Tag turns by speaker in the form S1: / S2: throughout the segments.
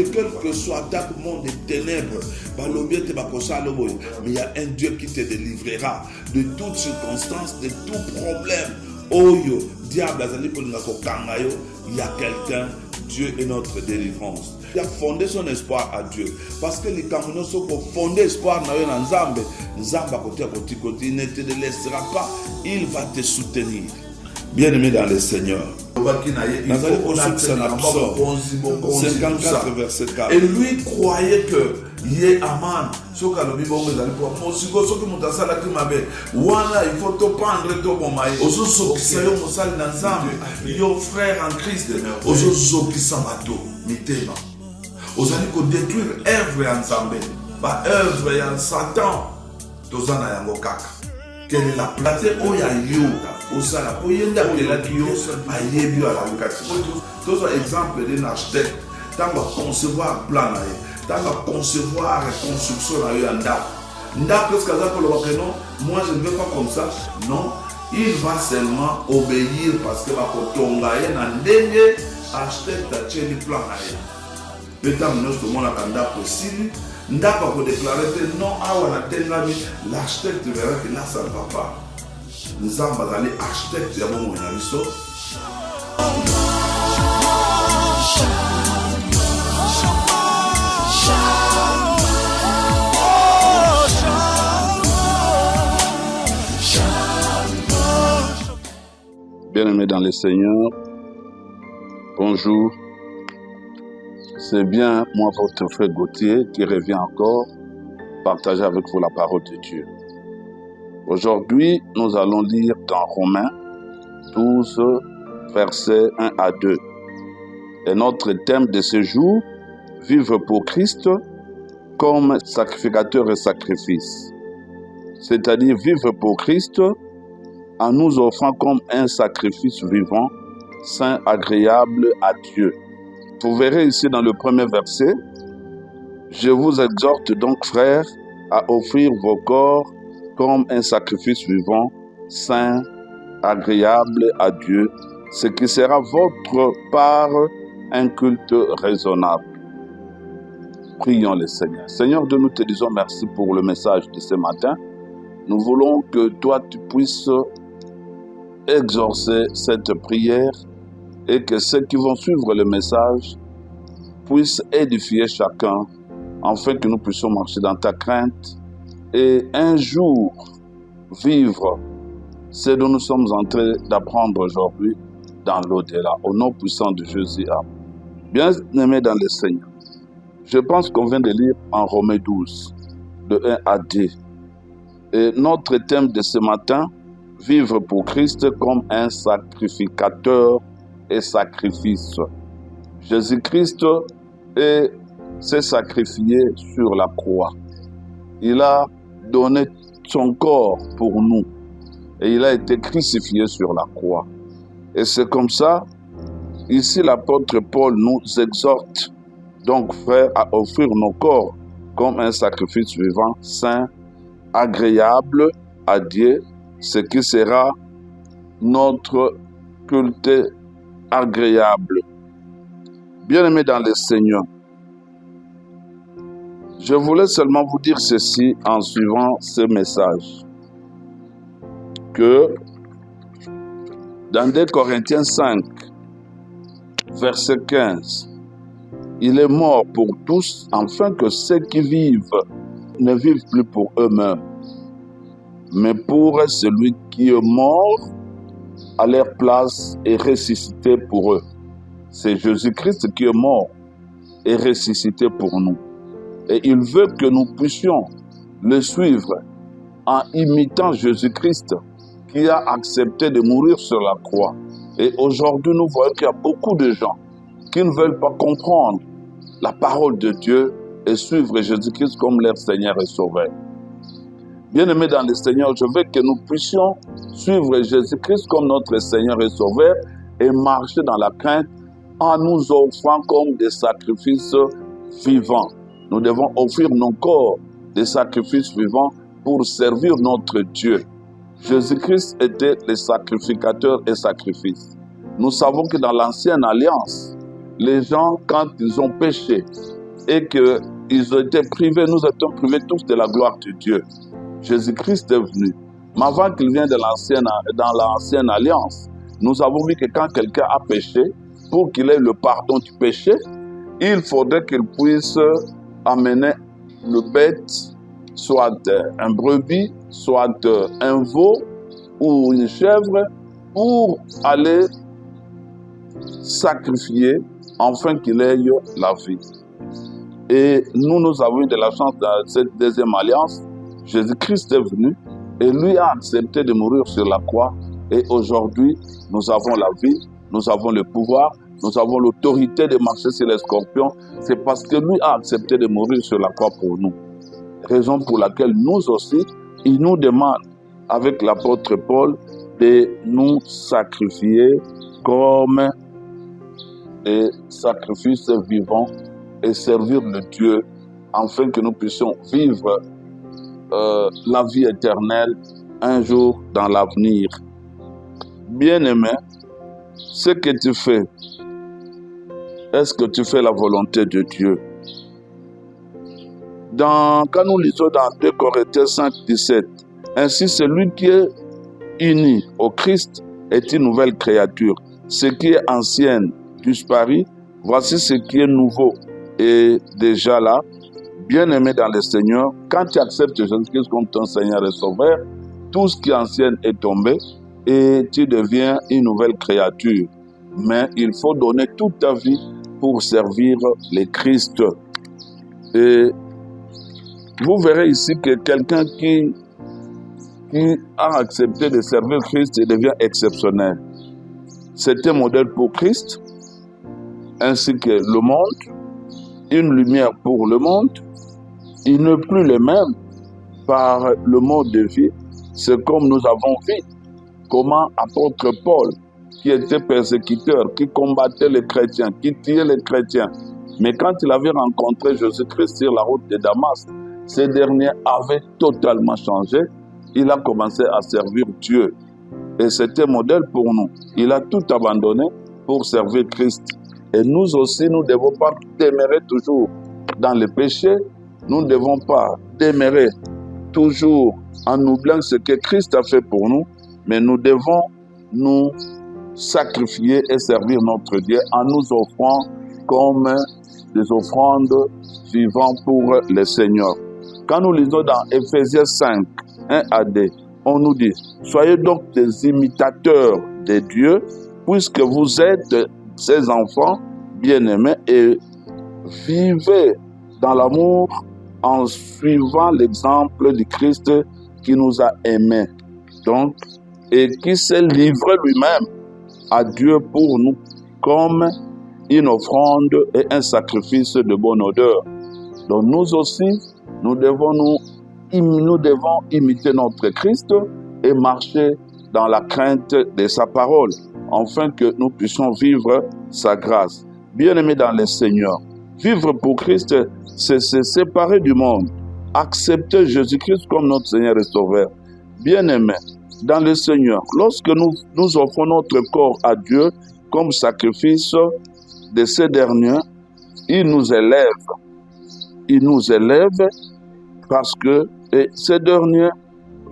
S1: que quel que soit ta monde des ténèbres, mais il y a un Dieu qui te délivrera de toutes circonstances, de tout problème. Oyo, diable, il y a quelqu'un, Dieu est notre délivrance. Il a fondé son espoir à Dieu. Parce que les Camerounais sont pour fonder espoir dans Nzambe. Nzambe à côté, il ne te laissera pas. Il va te soutenir. Bien-aimé dans le Seigneur. 54 verset 4.
S2: Et lui croyait que Aman, il faut te prendre ton moment. Yo frère en Christ, vous allez détruire œuvre ensemble, pas œuvre en Satan. Tozana yango kaka. Quelle est la place où il y a yo? Osala po yenda kela kiyo ayebi ala ngati. Tous exemple d'un architecte, tant va concevoir plan là, tant va concevoir construction là yanda. Nda presque ça pour le non, moi je ne veux pas comme ça. Non, il va seulement obéir parce que va kotonga ye na ndenge architecte a tcheli plan là. Peut-être nous tout le monde a kanda possible. Nda pas pour déclarer que non awa na tengami l'architecte verra que là ça ne va pas. Nous sommes allés architectes de mon aviso.
S3: Bien-aimés dans le Seigneur, bonjour. C'est bien moi votre frère Gauthier qui revient encore partager avec vous la parole de Dieu. Aujourd'hui, nous allons lire dans Romains 12, versets 1 à 2. Et notre thème de ce jour, vivre pour Christ comme sacrificateur et sacrifice. C'est-à-dire vivre pour Christ en nous offrant comme un sacrifice vivant, saint, agréable à Dieu. Vous verrez ici dans le premier verset, je vous exhorte donc, frères, à offrir vos corps comme un sacrifice vivant, saint, agréable à Dieu, ce qui sera votre part un culte raisonnable. Prions le Seigneur. Seigneur, nous te disons merci pour le message de ce matin. Nous voulons que toi, tu puisses exaucer cette prière et que ceux qui vont suivre le message puissent édifier chacun, afin que nous puissions marcher dans ta crainte et un jour vivre ce dont nous sommes en train d'apprendre aujourd'hui dans l'au-delà. Au nom puissant de Jésus. Bien-aimés dans le Seigneur, je pense qu'on vient de lire en Romains 12, de 1 à 2. Et notre thème de ce matin, vivre pour Christ comme un sacrificateur et sacrifice. Jésus-Christ s'est sacrifié sur la croix. Il a donné son corps pour nous et il a été crucifié sur la croix. Et c'est comme ça, ici l'apôtre Paul nous exhorte, donc frères, à offrir nos corps comme un sacrifice vivant, saint, agréable à Dieu, ce qui sera notre culte agréable. Bien-aimés dans le Seigneur, je voulais seulement vous dire ceci en suivant ce message. Que dans 2 Corinthiens 5, verset 15, il est mort pour tous, afin que ceux qui vivent ne vivent plus pour eux-mêmes, mais pour celui qui est mort à leur place et ressuscité pour eux. C'est Jésus-Christ qui est mort et ressuscité pour nous. Et il veut que nous puissions le suivre en imitant Jésus-Christ qui a accepté de mourir sur la croix. Et aujourd'hui, nous voyons qu'il y a beaucoup de gens qui ne veulent pas comprendre la parole de Dieu et suivre Jésus-Christ comme leur Seigneur et Sauveur. Bien-aimés dans le Seigneur, je veux que nous puissions suivre Jésus-Christ comme notre Seigneur et Sauveur et marcher dans la crainte en nous offrant comme des sacrifices vivants. Nous devons offrir nos corps des sacrifices vivants pour servir notre Dieu. Jésus-Christ était le sacrificateur et sacrifice. Nous savons que dans l'ancienne alliance, les gens, quand ils ont péché et qu'ils ont été privés, nous étions privés tous de la gloire de Dieu. Jésus-Christ est venu. Mais avant qu'il vienne dans l'ancienne alliance, nous avons vu que quand quelqu'un a péché, pour qu'il ait le pardon du péché, il faudrait qu'il puisse amener le bête, soit un brebis, soit un veau ou une chèvre, pour aller sacrifier afin qu'il ait la vie. Et nous avons eu de la chance dans cette deuxième alliance. Jésus-Christ est venu et lui a accepté de mourir sur la croix. Et aujourd'hui, nous avons la vie, nous avons le pouvoir, nous avons l'autorité de marcher sur les scorpions. C'est parce que lui a accepté de mourir sur la croix pour nous. Raison pour laquelle nous aussi, il nous demande, avec l'apôtre Paul, de nous sacrifier comme des sacrifices vivants et servir le Dieu afin que nous puissions vivre la vie éternelle un jour dans l'avenir. Bien-aimé, ce que tu fais, est-ce que tu fais la volonté de Dieu? Quand nous lisons dans 2 Corinthiens 5, 17, ainsi celui qui est uni au Christ est une nouvelle créature. Ce qui est ancien disparu, voici ce qui est nouveau et déjà là. Bien-aimé dans le Seigneur, quand tu acceptes Jésus-Christ comme ton Seigneur et Sauveur, tout ce qui est ancien est tombé et tu deviens une nouvelle créature. Mais il faut donner toute ta vie pour servir le Christ. Et vous verrez ici que quelqu'un qui a accepté de servir Christ devient exceptionnel. C'est un modèle pour Christ, ainsi que le monde, une lumière pour le monde. Il n'est plus le même par le mode de vie. C'est comme nous avons vu comment apôtre Paul, qui était persécuteur, qui combattait les chrétiens, qui tuait les chrétiens. Mais quand il avait rencontré Jésus-Christ sur la route de Damas, ce dernier avait totalement changé. Il a commencé à servir Dieu. Et c'était un modèle pour nous. Il a tout abandonné pour servir Christ. Et nous aussi, nous ne devons pas demeurer toujours dans le péché. Nous ne devons pas demeurer toujours en oubliant ce que Christ a fait pour nous. Mais nous devons nous sacrifier et servir notre Dieu en nous offrant comme des offrandes vivantes pour le Seigneur. Quand nous lisons dans Éphésiens 5, 1 à 2, on nous dit, soyez donc des imitateurs de Dieu, puisque vous êtes ses enfants bien-aimés et vivez dans l'amour en suivant l'exemple du Christ qui nous a aimés. Donc, et qui s'est livré lui-même à Dieu pour nous comme une offrande et un sacrifice de bonne odeur. Donc nous aussi, nous devons imiter notre Christ et marcher dans la crainte de sa parole, afin que nous puissions vivre sa grâce. Bien-aimés dans le Seigneur, vivre pour Christ, c'est se séparer du monde, accepter Jésus-Christ comme notre Seigneur et Sauveur. Bien-aimés dans le Seigneur, lorsque nous offrons notre corps à Dieu comme sacrifice de ces derniers, il nous élève. Il nous élève parce que ce dernier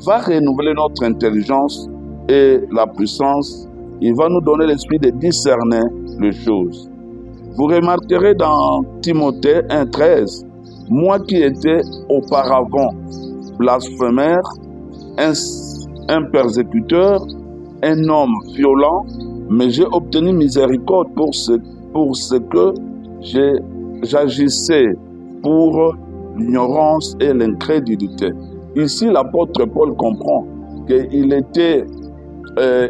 S3: va renouveler notre intelligence et la puissance. Il va nous donner l'esprit de discerner les choses. Vous remarquerez dans Timothée 1,13, moi qui étais auparavant blasphémaire, un persécuteur, un homme violent, mais j'ai obtenu miséricorde pour ce que j'agissais pour l'ignorance et l'incrédulité. Ici, l'apôtre Paul comprend qu'il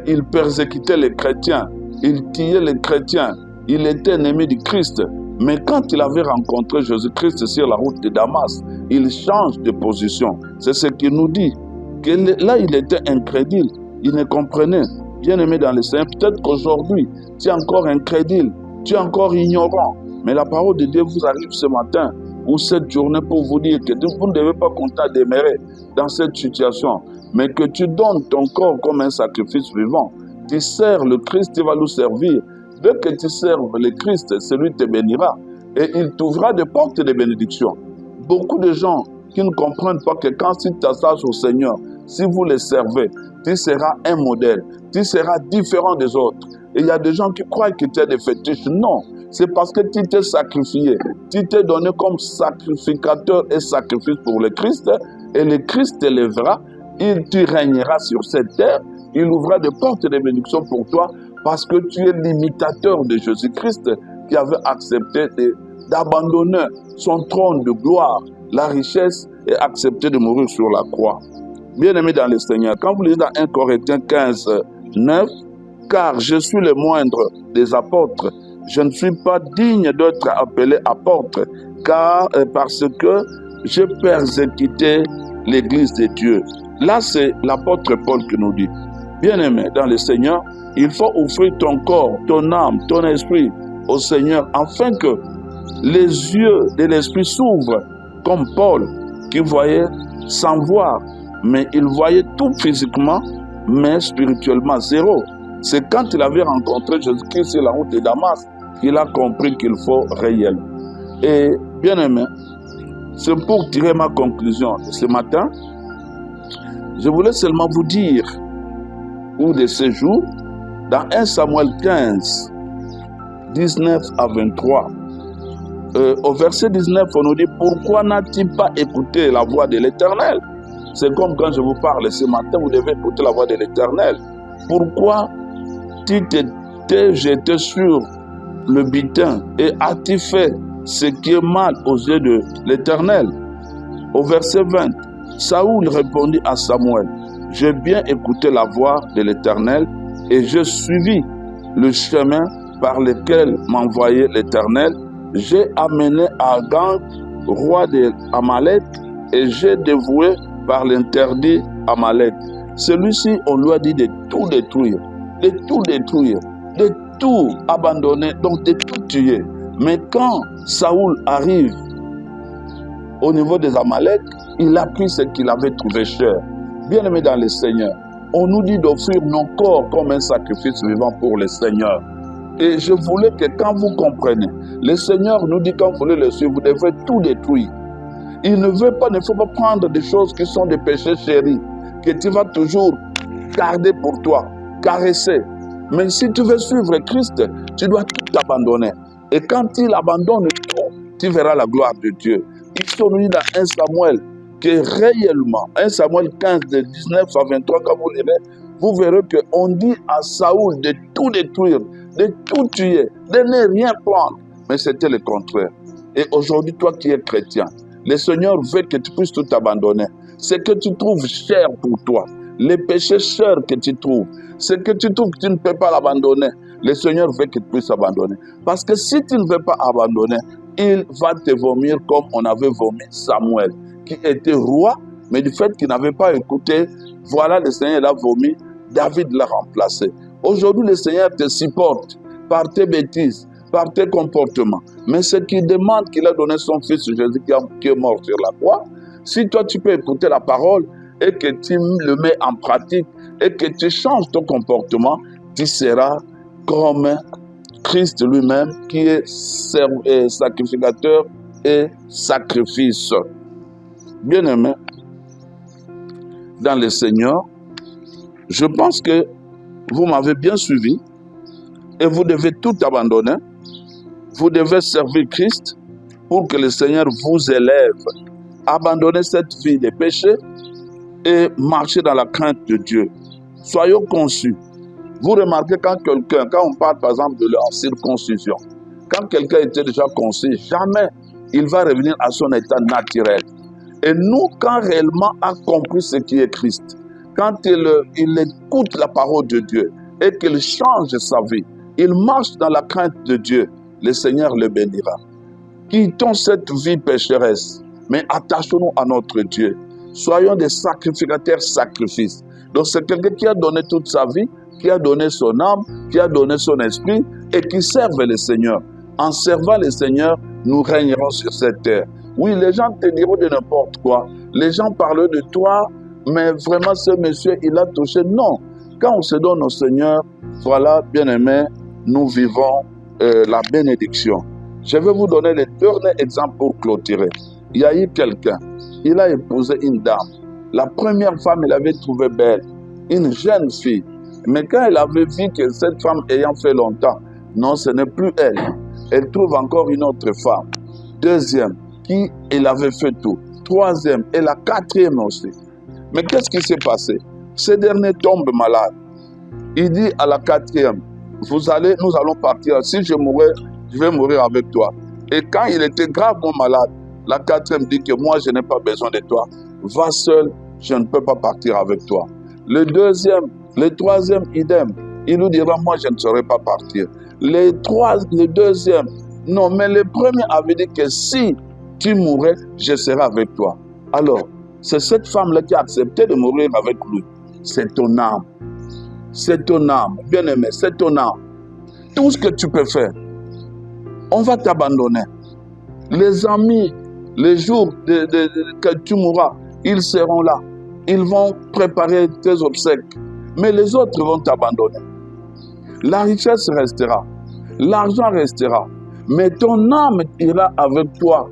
S3: il persécutait les chrétiens, il tuait les chrétiens, il était ennemi du Christ. Mais quand il avait rencontré Jésus-Christ sur la route de Damas, il change de position. C'est ce qu'il nous dit. Que là, il était incrédule, il ne comprenait. Bien-aimé dans le Seigneur, peut-être qu'aujourd'hui, tu es encore incrédule, tu es encore ignorant. Mais la parole de Dieu vous arrive ce matin ou cette journée pour vous dire que vous ne devez pas compter à demeurer dans cette situation, mais que tu donnes ton corps comme un sacrifice vivant. Tu sers le Christ, tu vas nous servir. Dès que tu serves le Christ, celui te bénira. Et il t'ouvrira des portes de bénédiction. Beaucoup de gens qui ne comprennent pas que quand tu t'attaches au Seigneur, si vous le servez, tu seras un modèle. Tu seras différent des autres. Et il y a des gens qui croient que tu es des fétiches. Non, c'est parce que tu t'es sacrifié. Tu t'es donné comme sacrificateur et sacrifice pour le Christ. Et le Christ te lèvera. Tu régneras sur cette terre. Il ouvrira des portes de bénédiction pour toi parce que tu es l'imitateur de Jésus-Christ qui avait accepté d'abandonner son trône de gloire, la richesse, et accepté de mourir sur la croix. Bien-aimés dans le Seigneur, quand vous lisez dans 1 Corinthiens 15, 9, « Car je suis le moindre des apôtres, je ne suis pas digne d'être appelé apôtre, parce que j'ai persécuté l'Église de Dieu. » Là, c'est l'apôtre Paul qui nous dit, « Bien-aimé dans le Seigneur, il faut offrir ton corps, ton âme, ton esprit au Seigneur, afin que les yeux de l'esprit s'ouvrent, comme Paul, qui voyait sans voir, mais il voyait tout physiquement, mais spirituellement zéro. C'est quand il avait rencontré Jésus-Christ sur la route de Damas qu'il a compris qu'il faut réellement. Et bien aimé, c'est pour tirer ma conclusion ce matin. Je voulais seulement vous dire, ou de ce jour, dans 1 Samuel 15, 19 à 23, au verset 19, on nous dit « Pourquoi n'as-tu pas écouté la voix de l'Éternel ?» C'est comme quand je vous parle ce matin, vous devez écouter la voix de l'Éternel. Pourquoi tu t'es jeté sur le butin et as-tu fait ce qui est mal aux yeux de l'Éternel? Au verset 20, Saoul répondit à Samuel, « J'ai bien écouté la voix de l'Éternel et j'ai suivi le chemin par lequel m'envoyait l'Éternel. J'ai amené Agag, roi d'Amalek, et j'ai dévoué par l'interdit Amalek. » Celui-ci, on lui a dit de tout détruire, de tout abandonner, donc de tout tuer. Mais quand Saoul arrive au niveau des Amalek, il a pris ce qu'il avait trouvé cher. Bien-aimé dans le Seigneur, on nous dit d'offrir nos corps comme un sacrifice vivant pour le Seigneur. Et je voulais que quand vous comprenez, le Seigneur nous dit quand vous voulez le suivre, vous devrez tout détruire. Il ne faut pas prendre des choses qui sont des péchés chéris, que tu vas toujours garder pour toi, caresser. Mais si tu veux suivre Christ, tu dois tout abandonner. Et quand il abandonne tout, tu verras la gloire de Dieu. Ici, on nous dit dans 1 Samuel que réellement, 1 Samuel 15, de 19 à 23, quand vous lirez, vous verrez qu'on dit à Saoul de tout détruire, de tout tuer, de ne rien prendre. Mais c'était le contraire. Et aujourd'hui, toi qui es chrétien, le Seigneur veut que tu puisses tout abandonner. Ce que tu trouves cher pour toi, les péchés chers que tu trouves, ce que tu trouves que tu ne peux pas l'abandonner, le Seigneur veut que tu puisses abandonner. Parce que si tu ne veux pas abandonner, il va te vomir comme on avait vomi Samuel, qui était roi, mais du fait qu'il n'avait pas écouté, voilà, le Seigneur l'a vomi, David l'a remplacé. Aujourd'hui, le Seigneur te supporte par tes bêtises, par tes comportements. Mais ce qu'il demande, qu'il a donné son fils Jésus qui est mort sur la croix, si toi tu peux écouter la parole et que tu le mets en pratique et que tu changes ton comportement, tu seras comme Christ lui-même qui est sacrificateur et sacrifice. Bien-aimé dans le Seigneur, je pense que vous m'avez bien suivi et vous devez tout abandonner. Vous devez servir Christ pour que le Seigneur vous élève. Abandonnez cette vie de péché et marchez dans la crainte de Dieu. Soyons conçus. Vous remarquez quand on parle par exemple de leur circoncision, quand quelqu'un était déjà conçu, jamais il va revenir à son état naturel. Et nous, quand réellement a compris ce qui est Christ, quand il écoute la parole de Dieu et qu'il change sa vie, il marche dans la crainte de Dieu, le Seigneur le bénira. Quittons cette vie pécheresse, mais attachons-nous à notre Dieu. Soyons des sacrificateurs sacrifices. Donc c'est quelqu'un qui a donné toute sa vie, qui a donné son âme, qui a donné son esprit et qui serve le Seigneur. En servant le Seigneur, nous régnerons sur cette terre. Oui, les gens te diront de n'importe quoi. Les gens parlent de toi, mais vraiment ce monsieur, il a touché. Non. Quand on se donne au Seigneur, voilà, bien-aimé, nous vivons la bénédiction. Je vais vous donner le dernier exemple pour clôturer. Il y a eu quelqu'un, il a épousé une dame. La première femme, il avait trouvé belle, une jeune fille. Mais quand elle avait vu que cette femme ayant fait longtemps, non, ce n'est plus elle. Elle trouve encore une autre femme. Deuxième, qui elle avait fait tout. Troisième et la quatrième aussi. Mais qu'est-ce qui s'est passé? Ce dernier tombe malade. Il dit à la quatrième, nous allons partir. Si je mourais, je vais mourir avec toi. Et quand il était gravement malade, la quatrième dit que moi, je n'ai pas besoin de toi. Va seul, je ne peux pas partir avec toi. Le troisième, idem. Il nous dira, moi, je ne saurais pas partir. Le deuxième, non, mais le premier avait dit que si tu mourrais, je serai avec toi. Alors, c'est cette femme-là qui a accepté de mourir avec lui. C'est ton âme. C'est ton âme. Bien aimé, c'est ton âme. Tout ce que tu peux faire, on va t'abandonner. Les amis, les jours que tu mourras, ils seront là. Ils vont préparer tes obsèques. Mais les autres vont t'abandonner. La richesse restera. L'argent restera. Mais ton âme ira avec toi.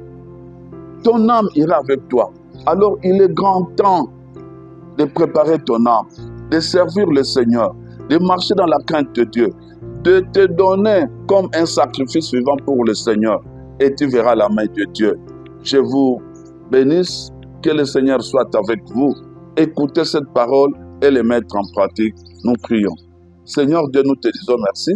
S3: Ton âme ira avec toi. Alors il est grand temps de préparer ton âme, de servir le Seigneur, de marcher dans la crainte de Dieu, de te donner comme un sacrifice vivant pour le Seigneur. Et tu verras la main de Dieu. Je vous bénisse, que le Seigneur soit avec vous. Écoutez cette parole et les mettre en pratique. Nous prions. Seigneur Dieu, nous te disons merci.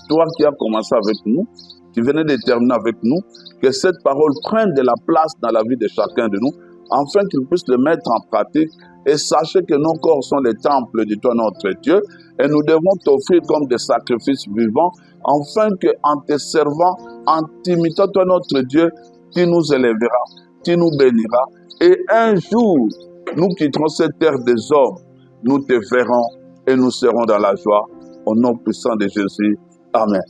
S3: Toi qui as commencé avec nous, qui venais de terminer avec nous, que cette parole prenne de la place dans la vie de chacun de nous, afin qu'il puisse le mettre en pratique. Et sachez que nos corps sont les temples de toi, notre Dieu, et nous devons t'offrir comme des sacrifices vivants, afin qu'en te servant, en t'imitant toi, notre Dieu, tu nous élèveras, tu nous béniras. Et un jour, nous quitterons cette terre des hommes, nous te verrons et nous serons dans la joie. Au nom puissant de Jésus. Amen.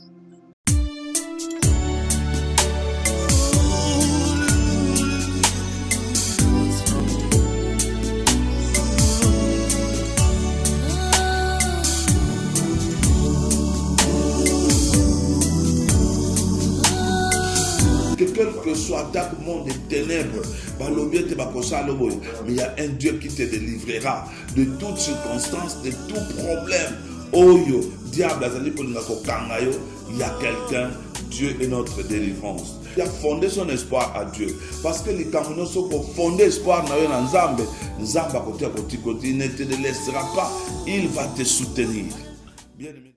S1: Quel que soit ta monde des ténèbres, mais il y a un Dieu qui te délivrera de toutes circonstances, de tout problème. Oyo, diable, il y a quelqu'un, Dieu est notre délivrance. Il a fondé son espoir à Dieu. Parce que les Camerounais sont fondé espoir dans Nzambe. Nzambe à côté, il ne te laissera pas, il va te soutenir. Bien-aimé.